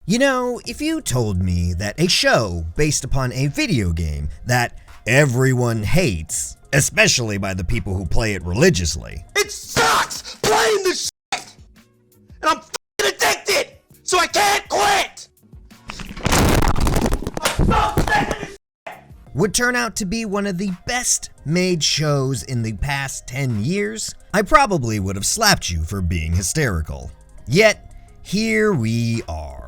You know, if you told me that a show based upon a video game that everyone hates, especially by the people who play it religiously, it sucks playing this shit! And I'm f***ing addicted! So I can't quit! I'm so sick of this shit! would turn out to be one of the best made shows in the past 10 years, I probably would have slapped you for being hysterical. Yet, here we are.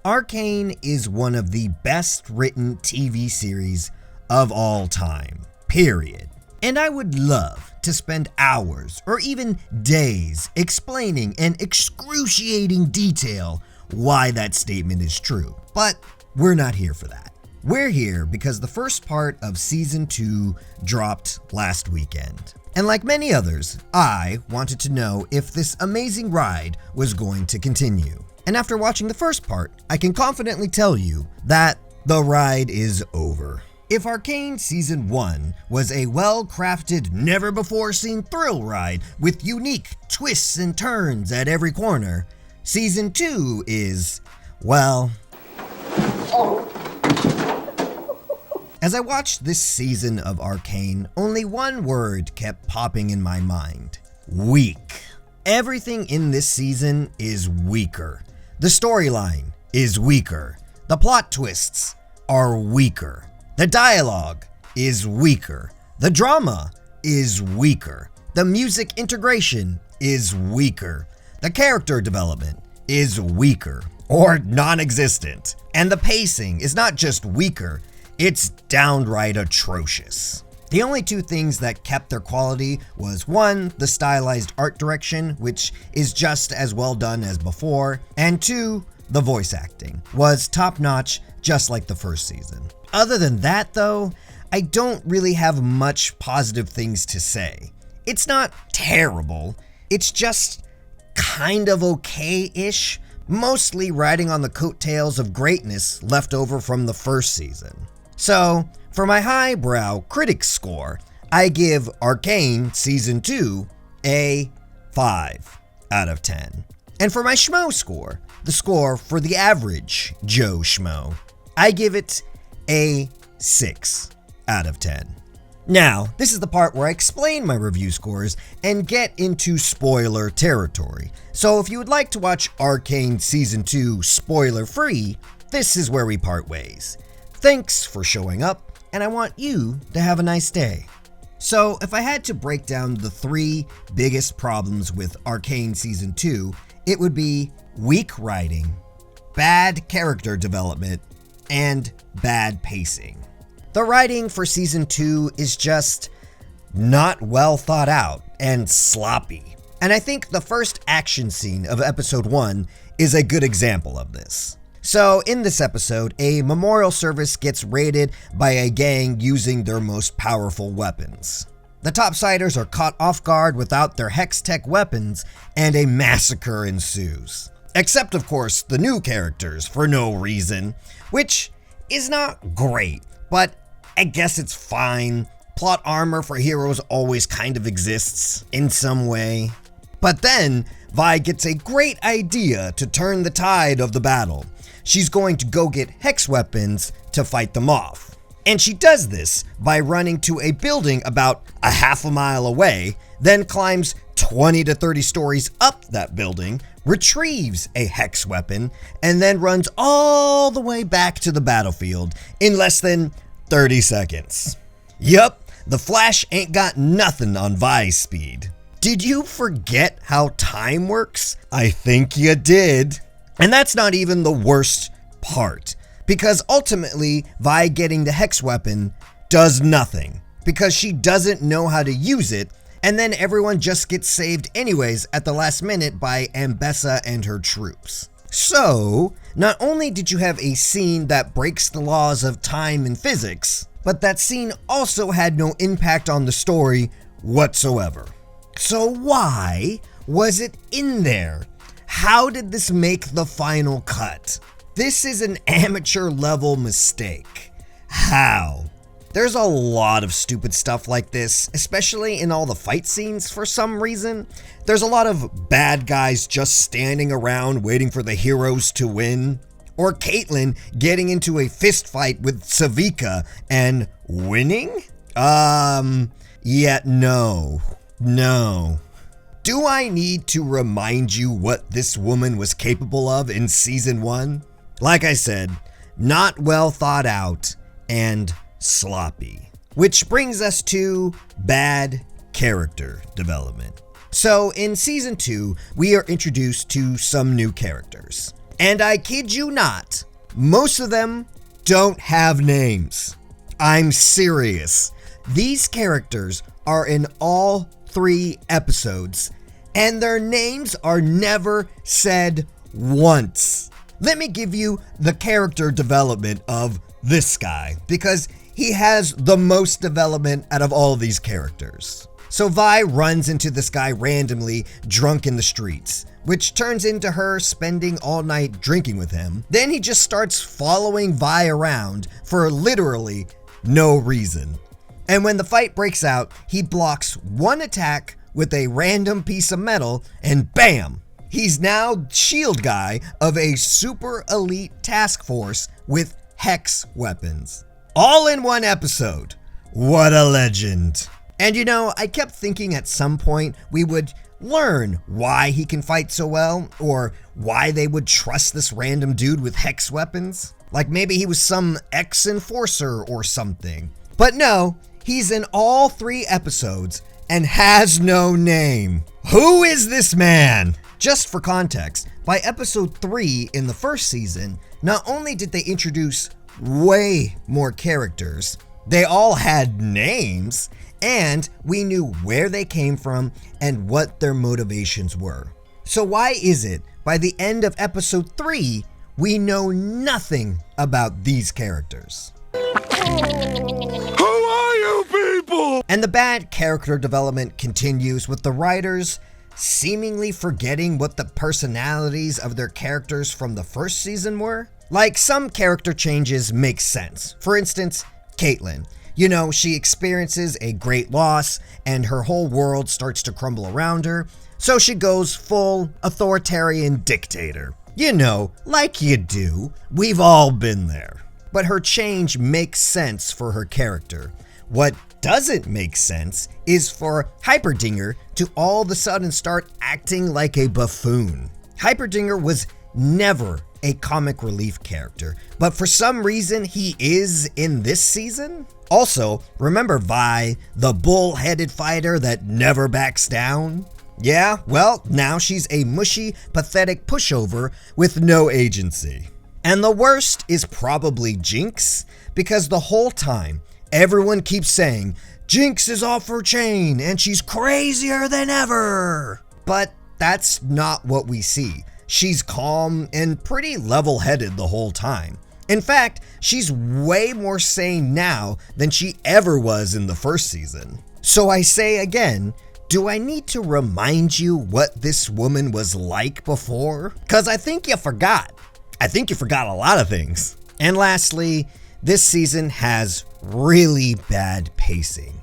Arcane is one of the best written TV series of all time, period. And I would love to spend hours or even days explaining in excruciating detail why that statement is true. But we're not here for that. We're here because the first part of Season 2 dropped last weekend. And like many others, I wanted to know if this amazing ride was going to continue. And after watching the first part, I can confidently tell you that the ride is over. If Arcane Season 1 was a well-crafted, never-before-seen thrill ride with unique twists and turns at every corner, Season 2 is, well... As I watched this season of Arcane, only one word kept popping in my mind: weak. Everything in this season is weaker. The storyline is weaker. The plot twists are weaker. The dialogue is weaker. The drama is weaker. The music integration is weaker. The character development is weaker or non-existent. And the pacing is not just weaker, it's downright atrocious. The only two things that kept their quality was one, the stylized art direction, which is just as well done as before, and two, the voice acting was top-notch just like the first season. Other than that though, I don't really have much positive things to say. It's not terrible, it's just kind of okay-ish, mostly riding on the coattails of greatness left over from the first season. So, for my highbrow critic score, I give Arcane Season 2 a 5 out of 10. And for my schmo score, the score for the average Joe Schmo, I give it a 6 out of 10. Now, this is the part where I explain my review scores and get into spoiler territory. So if you would like to watch Arcane Season 2 spoiler-free, this is where we part ways. Thanks for showing up, and I want you to have a nice day. So, if I had to break down the 3 biggest problems with Arcane Season 2, it would be weak writing, bad character development, and bad pacing. The writing for Season 2 is just not well thought out and sloppy. And I think the first action scene of Episode 1 is a good example of this. So, in this episode, a memorial service gets raided by a gang using their most powerful weapons. The Topsiders are caught off guard without their Hex-Tech weapons, and a massacre ensues. Except, of course, the new characters for no reason, which is not great, but I guess it's fine. Plot armor for heroes always kind of exists in some way. But then, Vi gets a great idea to turn the tide of the battle. She's going to go get hex weapons to fight them off. And she does this by running to a building about a half a mile away, then climbs 20 to 30 stories up that building, retrieves a hex weapon, and then runs all the way back to the battlefield in less than 30 seconds. Yup, the Flash ain't got nothing on Vi's speed. Did you forget how time works? I think you did. And that's not even the worst part, because ultimately, Vi getting the hex weapon does nothing, because she doesn't know how to use it, and then everyone just gets saved anyways at the last minute by Ambessa and her troops. So, not only did you have a scene that breaks the laws of time and physics, but that scene also had no impact on the story whatsoever. So why was it in there? How did this make the final cut? This is an amateur level mistake. How? There's a lot of stupid stuff like this, especially in all the fight scenes for some reason. There's a lot of bad guys just standing around waiting for the heroes to win. Or Caitlyn getting into a fist fight with Savika and winning? Yeah, no. Do I need to remind you what this woman was capable of in season 1? Like I said, not well thought out and sloppy. Which brings us to bad character development. So in season 2, we are introduced to some new characters. And I kid you not, most of them don't have names. I'm serious. These characters are in all 3 episodes, and their names are never said once. Let me give you the character development of this guy, because he has the most development out of all of these characters. So Vi runs into this guy randomly drunk in the streets, which turns into her spending all night drinking with him. Then he just starts following Vi around for literally no reason. And when the fight breaks out, he blocks one attack with a random piece of metal, and bam! He's now shield guy of a super elite task force with hex weapons. All in one episode. What a legend. And you know, I kept thinking at some point we would learn why he can fight so well, or why they would trust this random dude with hex weapons. Like maybe he was some ex-enforcer or something. But no, he's in all 3 episodes and has no name. Who is this man? Just for context, by episode 3 in the first season, not only did they introduce way more characters, they all had names, and we knew where they came from and what their motivations were. So why is it by the end of episode 3, we know nothing about these characters? Who are you people? And the bad character development continues with the writers seemingly forgetting what the personalities of their characters from the first season were. Like, some character changes make sense. For instance, Caitlyn. You know, she experiences a great loss and her whole world starts to crumble around her, so she goes full authoritarian dictator. You know, like you do. We've all been there. But her change makes sense for her character. What doesn't make sense is for Hyperdinger to all of a sudden start acting like a buffoon. Hyperdinger was never a comic relief character, but for some reason he is in this season. Also, remember Vi, the bull-headed fighter that never backs down? Yeah, well, now she's a mushy, pathetic pushover with no agency. And the worst is probably Jinx, because the whole time, everyone keeps saying, Jinx is off her chain and she's crazier than ever. But that's not what we see. She's calm and pretty level-headed the whole time. In fact, she's way more sane now than she ever was in the first season. So I say again, do I need to remind you what this woman was like before? 'Cause I think you forgot. I think you forgot a lot of things. And lastly, this season has really bad pacing.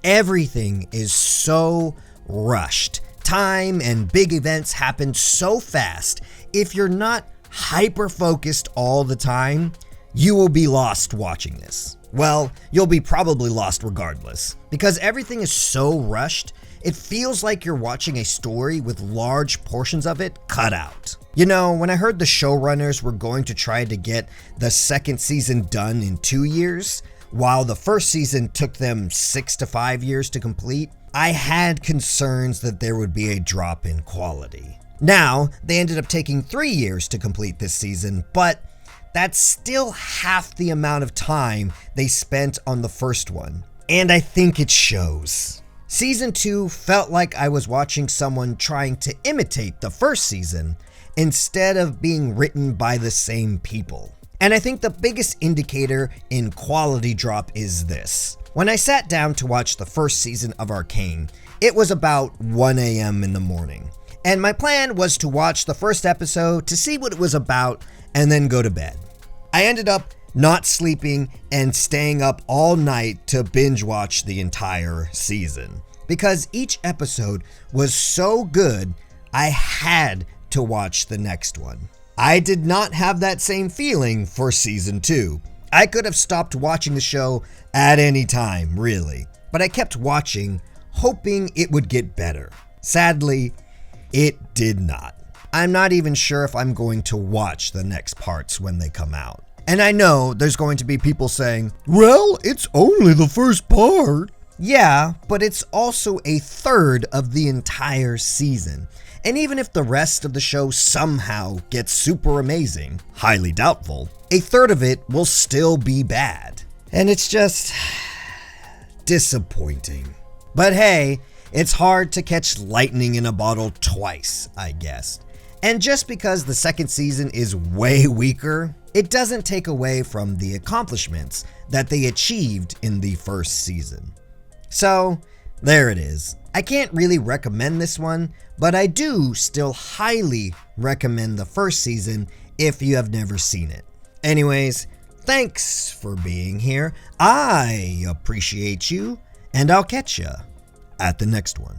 Everything is so rushed. Time and big events happen so fast. If you're not hyper-focused all the time, you will be lost watching this. Well, you'll be probably lost regardless. Because everything is so rushed, it feels like you're watching a story with large portions of it cut out. You know, when I heard the showrunners were going to try to get the second season done in 2 years, while the first season took them 6 to 5 years to complete, I had concerns that there would be a drop in quality. Now, they ended up taking 3 years to complete this season, but that's still half the amount of time they spent on the first one. And I think it shows. Season 2 felt like I was watching someone trying to imitate the first season instead of being written by the same people. And I think the biggest indicator in quality drop is this. When I sat down to watch the first season of Arcane, it was about 1 a.m. in the morning. And my plan was to watch the first episode to see what it was about and then go to bed. I ended up not sleeping and staying up all night to binge watch the entire season. Because each episode was so good, I had to watch the next one. I did not have that same feeling for season 2. I could have stopped watching the show at any time, really, but I kept watching, hoping it would get better. Sadly, it did not. I'm not even sure if I'm going to watch the next parts when they come out. And I know there's going to be people saying, well, it's only the first part. Yeah, but it's also a third of the entire season. And even if the rest of the show somehow gets super amazing, highly doubtful, a third of it will still be bad. And it's just disappointing. But hey, it's hard to catch lightning in a bottle twice, I guess. And just because the second season is way weaker, it doesn't take away from the accomplishments that they achieved in the first season. So, there it is. I can't really recommend this one, but I do still highly recommend the first season if you have never seen it. Anyways, thanks for being here. I appreciate you, and I'll catch ya at the next one.